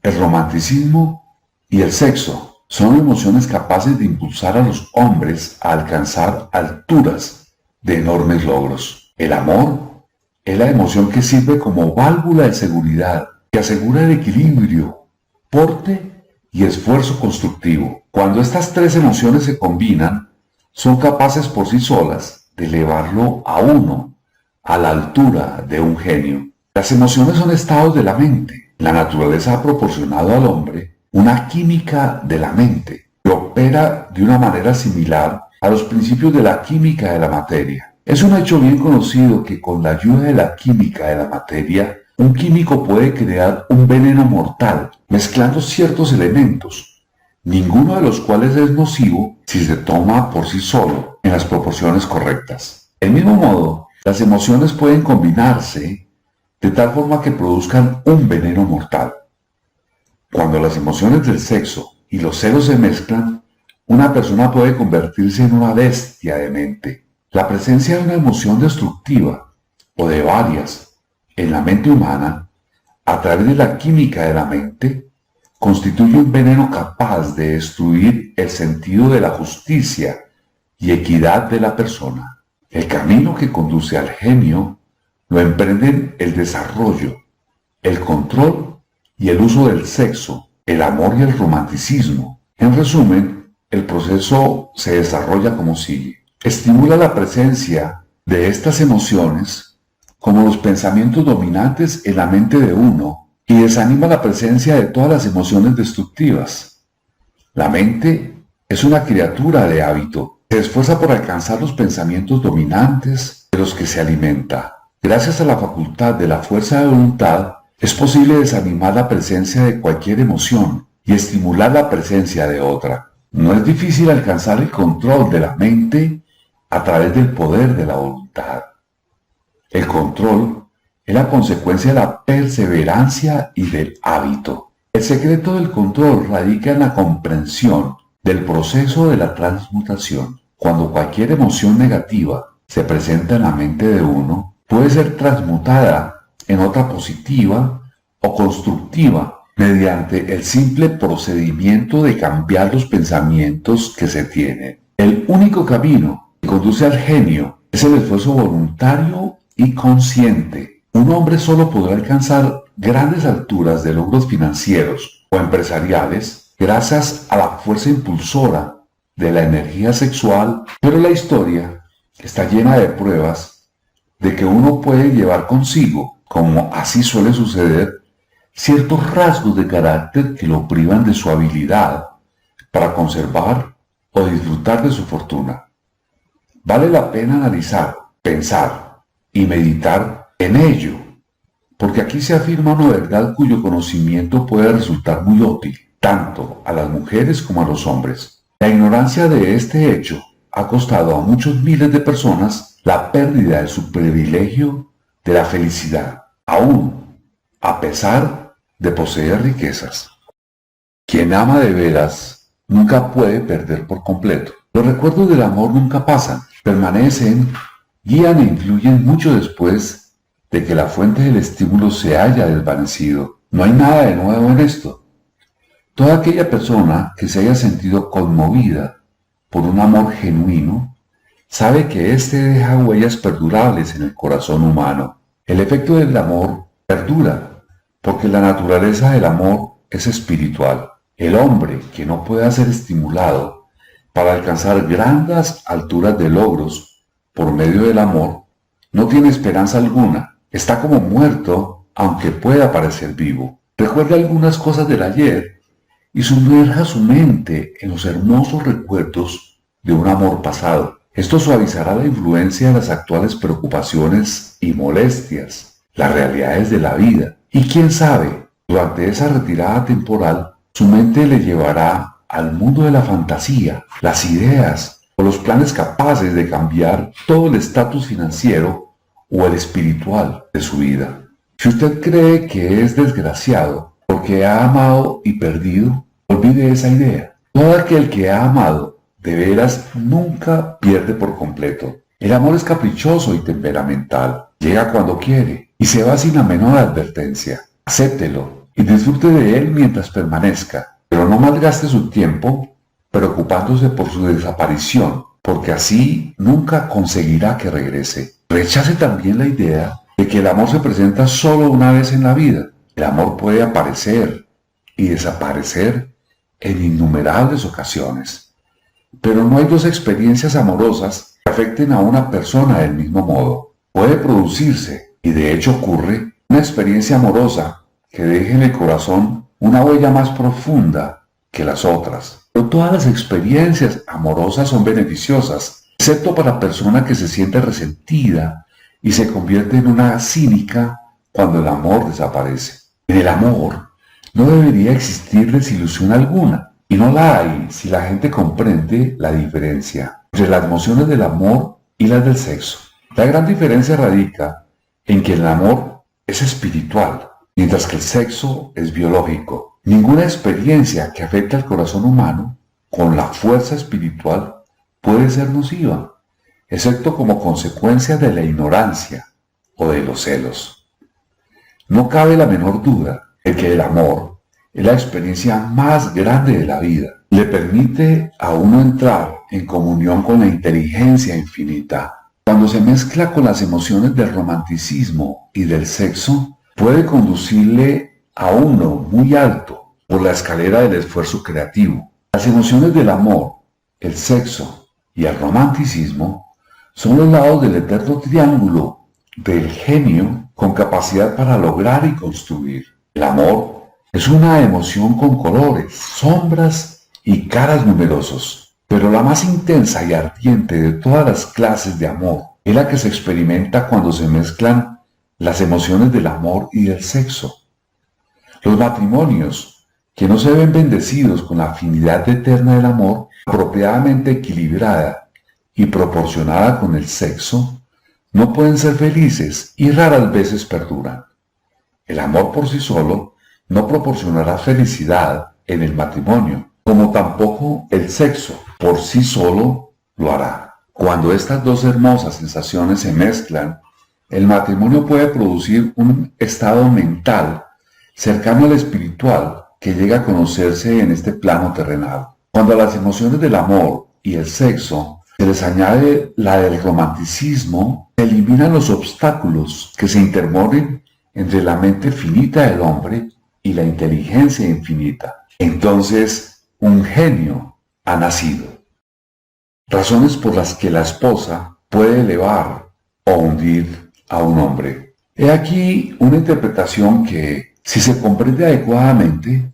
el romanticismo y el sexo son emociones capaces de impulsar a los hombres a alcanzar alturas de enormes logros. El amor es la emoción que sirve como válvula de seguridad, que asegura el equilibrio, porte y esfuerzo constructivo. Cuando estas tres emociones se combinan, son capaces por sí solas de elevarlo a uno a la altura de un genio. Las emociones son estados de la mente. La naturaleza ha proporcionado al hombre una química de la mente que opera de una manera similar a los principios de la química de la materia. Es un hecho bien conocido que con la ayuda de la química de la materia, un químico puede crear un veneno mortal mezclando ciertos elementos, ninguno de los cuales es nocivo si se toma por sí solo en las proporciones correctas. Del mismo modo, las emociones pueden combinarse de tal forma que produzcan un veneno mortal. Cuando las emociones del sexo y los celos se mezclan, una persona puede convertirse en una bestia de mente. La presencia de una emoción destructiva, o de varias, en la mente humana, a través de la química de la mente, constituye un veneno capaz de destruir el sentido de la justicia y equidad de la persona. El camino que conduce al genio lo emprenden el desarrollo, el control y el uso del sexo, el amor y el romanticismo. En resumen, el proceso se desarrolla como sigue. Estimula la presencia de estas emociones como los pensamientos dominantes en la mente de uno y desanima la presencia de todas las emociones destructivas. La mente es una criatura de hábito. Se esfuerza por alcanzar los pensamientos dominantes de los que se alimenta. Gracias a la facultad de la fuerza de voluntad, es posible desanimar la presencia de cualquier emoción y estimular la presencia de otra. No es difícil alcanzar el control de la mente a través del poder de la voluntad. El control es la consecuencia de la perseverancia y del hábito. El secreto del control radica en la comprensión del proceso de la transmutación. Cuando cualquier emoción negativa se presenta en la mente de uno, puede ser transmutada en otra positiva o constructiva mediante el simple procedimiento de cambiar los pensamientos que se tienen. El único camino que conduce al genio es el esfuerzo voluntario y consciente. Un hombre solo podrá alcanzar grandes alturas de logros financieros o empresariales gracias a la fuerza impulsora de la energía sexual, pero la historia está llena de pruebas de que uno puede llevar consigo, como así suele suceder, ciertos rasgos de carácter que lo privan de su habilidad para conservar o disfrutar de su fortuna. Vale la pena analizar, pensar y meditar en ello, porque aquí se afirma una verdad cuyo conocimiento puede resultar muy útil, tanto a las mujeres como a los hombres. La ignorancia de este hecho ha costado a muchos miles de personas la pérdida de su privilegio de la felicidad, aún a pesar de poseer riquezas. Quien ama de veras nunca puede perder por completo. Los recuerdos del amor nunca pasan, permanecen, guían e influyen mucho después de que la fuente del estímulo se haya desvanecido. No hay nada de nuevo en esto. Toda aquella persona que se haya sentido conmovida por un amor genuino, sabe que éste deja huellas perdurables en el corazón humano. El efecto del amor perdura, porque la naturaleza del amor es espiritual. El hombre que no pueda ser estimulado para alcanzar grandes alturas de logros por medio del amor, no tiene esperanza alguna. Está como muerto, aunque pueda parecer vivo. Recuerda algunas cosas del ayer y sumerja su mente en los hermosos recuerdos de un amor pasado. Esto suavizará la influencia de las actuales preocupaciones y molestias, las realidades de la vida. Y quién sabe, durante esa retirada temporal, su mente le llevará al mundo de la fantasía, las ideas o los planes capaces de cambiar todo el estatus financiero o el espiritual de su vida. Si usted cree que es desgraciado porque ha amado y perdido, olvide esa idea. Todo aquel que ha amado de veras nunca pierde por completo. El amor es caprichoso y temperamental. Llega cuando quiere y se va sin la menor advertencia. Acéptelo y disfrute de él mientras permanezca, pero no malgaste su tiempo preocupándose por su desaparición, porque así nunca conseguirá que regrese. Rechace también la idea de que el amor se presenta solo una vez en la vida. El amor puede aparecer y desaparecer en innumerables ocasiones. Pero no hay dos experiencias amorosas que afecten a una persona del mismo modo. Puede producirse, y de hecho ocurre, una experiencia amorosa que deje en el corazón una huella más profunda que las otras. Pero todas las experiencias amorosas son beneficiosas, excepto para la persona que se siente resentida y se convierte en una cínica cuando el amor desaparece. En el amor no debería existir desilusión alguna, y no la hay si la gente comprende la diferencia entre las emociones del amor y las del sexo. La gran diferencia radica en que el amor es espiritual, mientras que el sexo es biológico. Ninguna experiencia que afecte al corazón humano con la fuerza espiritual puede ser nociva, excepto como consecuencia de la ignorancia o de los celos. No cabe la menor duda de que el amor es la experiencia más grande de la vida. Le permite a uno entrar en comunión con la inteligencia infinita. Cuando se mezcla con las emociones del romanticismo y del sexo, puede conducirle a uno muy alto por la escalera del esfuerzo creativo. Las emociones del amor, el sexo y el romanticismo son los lados del eterno triángulo del genio con capacidad para lograr y construir. El amor es una emoción con colores, sombras y caras numerosos, pero la más intensa y ardiente de todas las clases de amor es la que se experimenta cuando se mezclan las emociones del amor y del sexo. Los matrimonios que no se ven bendecidos con la afinidad eterna del amor, apropiadamente equilibrada y proporcionada con el sexo, no pueden ser felices y raras veces perduran. El amor por sí solo no proporcionará felicidad en el matrimonio, como tampoco el sexo por sí solo lo hará. Cuando estas dos hermosas sensaciones se mezclan, el matrimonio puede producir un estado mental cercano al espiritual que llega a conocerse en este plano terrenal. Cuando a las emociones del amor y el sexo se les añade la del romanticismo, se eliminan los obstáculos que se interponen entre la mente finita del hombre y la inteligencia infinita. Entonces, un genio ha nacido. Razones por las que la esposa puede elevar o hundir a un hombre. He aquí una interpretación que, si se comprende adecuadamente,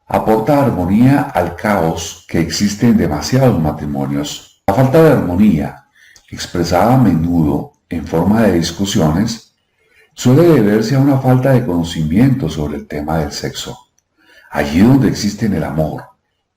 aporta armonía al caos que existe en demasiados matrimonios. La falta de armonía, expresada a menudo en forma de discusiones, suele deberse a una falta de conocimiento sobre el tema del sexo. Allí donde existen el amor,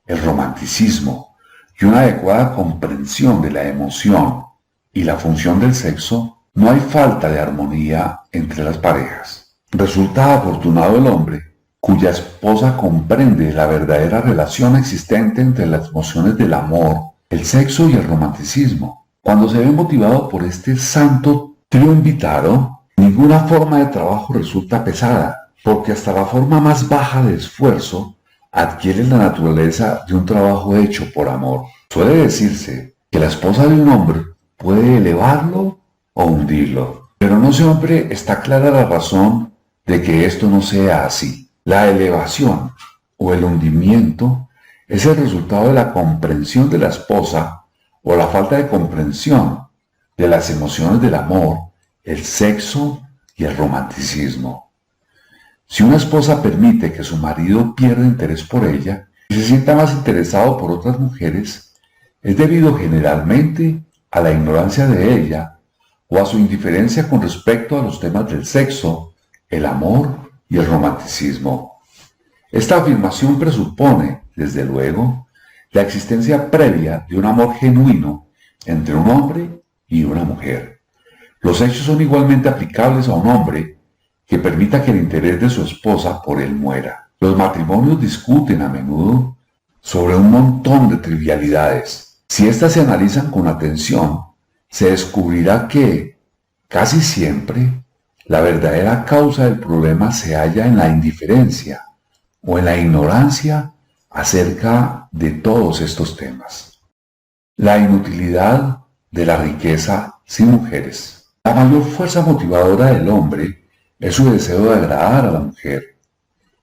el romanticismo y una adecuada comprensión de la emoción y la función del sexo, no hay falta de armonía entre las parejas. Resulta afortunado el hombre cuya esposa comprende la verdadera relación existente entre las emociones del amor, el sexo y el romanticismo. Cuando se ve motivado por este santo triunvirato, ninguna forma de trabajo resulta pesada, porque hasta la forma más baja de esfuerzo adquiere la naturaleza de un trabajo hecho por amor. Suele decirse que la esposa de un hombre puede elevarlo o hundirlo, pero no siempre está clara la razón de que esto no sea así. La elevación o el hundimiento es el resultado de la comprensión de la esposa o la falta de comprensión de las emociones del amor, el sexo y el romanticismo. Si una esposa permite que su marido pierda interés por ella y se sienta más interesado por otras mujeres, es debido generalmente a la ignorancia de ella o a su indiferencia con respecto a los temas del sexo, el amor y el romanticismo. Esta afirmación presupone, desde luego, la existencia previa de un amor genuino entre un hombre y una mujer. Los hechos son igualmente aplicables a un hombre que permita que el interés de su esposa por él muera. Los matrimonios discuten a menudo sobre un montón de trivialidades. Si éstas se analizan con atención, se descubrirá que, casi siempre, la verdadera causa del problema se halla en la indiferencia o en la ignorancia acerca de todos estos temas. La inutilidad de la riqueza sin mujeres. La mayor fuerza motivadora del hombre es su deseo de agradar a la mujer.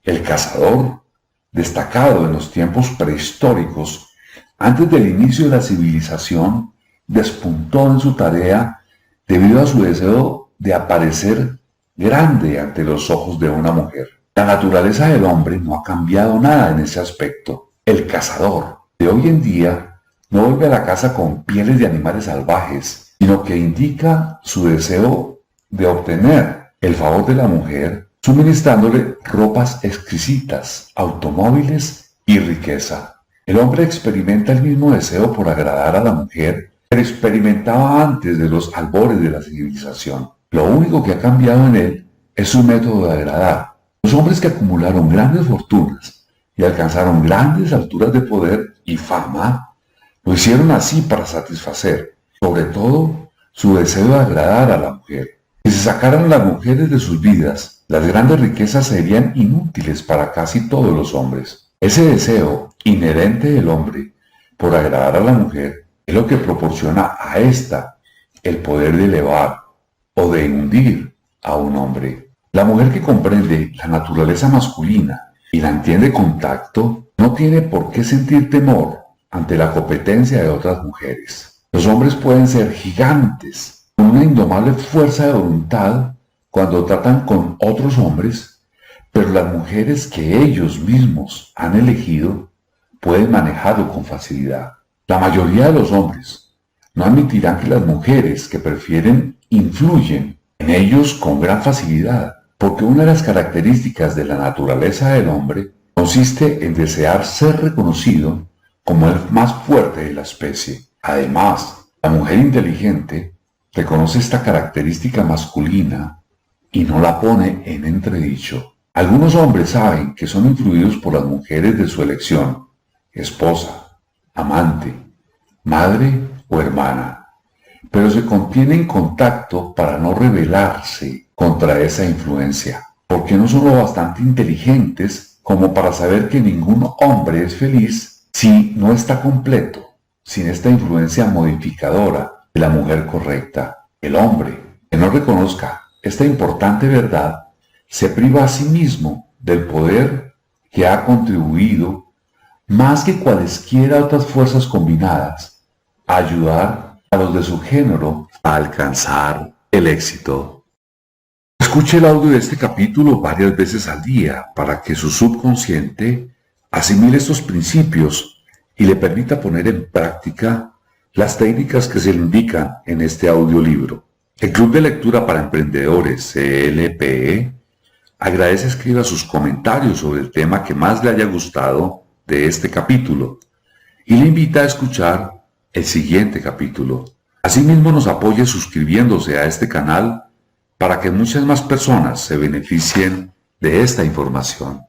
El cazador, destacado en los tiempos prehistóricos, antes del inicio de la civilización, despuntó en su tarea debido a su deseo de aparecer grande ante los ojos de una mujer. La naturaleza del hombre no ha cambiado nada en ese aspecto. El cazador de hoy en día no vuelve a la caza con pieles de animales salvajes, sino que indica su deseo de obtener el favor de la mujer, suministrándole ropas exquisitas, automóviles y riqueza. El hombre experimenta el mismo deseo por agradar a la mujer que experimentaba antes de los albores de la civilización. Lo único que ha cambiado en él es su método de agradar. Los hombres que acumularon grandes fortunas y alcanzaron grandes alturas de poder y fama, lo hicieron así para satisfacer, sobre todo, su deseo de agradar a la mujer. Si se sacaran las mujeres de sus vidas, las grandes riquezas serían inútiles para casi todos los hombres. Ese deseo inherente del hombre por agradar a la mujer es lo que proporciona a ésta el poder de elevar o de hundir a un hombre. La mujer que comprende la naturaleza masculina y la entiende con tacto no tiene por qué sentir temor ante la competencia de otras mujeres. Los hombres pueden ser gigantes con una indomable fuerza de voluntad cuando tratan con otros hombres, pero las mujeres que ellos mismos han elegido pueden manejarlo con facilidad. La mayoría de los hombres no admitirán que las mujeres que prefieren influyen en ellos con gran facilidad, porque una de las características de la naturaleza del hombre consiste en desear ser reconocido como el más fuerte de la especie. Además, la mujer inteligente reconoce esta característica masculina y no la pone en entredicho. Algunos hombres saben que son influidos por las mujeres de su elección, esposa, amante, madre o hermana, pero se contienen en contacto para no rebelarse contra esa influencia, porque no son lo bastante inteligentes como para saber que ningún hombre es feliz si no está completo, sin esta influencia modificadora de la mujer correcta. El hombre que no reconozca esta importante verdad se priva a sí mismo del poder que ha contribuido, más que cualesquiera otras fuerzas combinadas, a ayudar a los de su género a alcanzar el éxito. Escuche el audio de este capítulo varias veces al día para que su subconsciente asimile estos principios y le permita poner en práctica las técnicas que se le indican en este audiolibro. El Club de Lectura para Emprendedores, CLPE, agradece escriba sus comentarios sobre el tema que más le haya gustado de este capítulo y le invita a escuchar el siguiente capítulo. Asimismo nos apoye suscribiéndose a este canal para que muchas más personas se beneficien de esta información.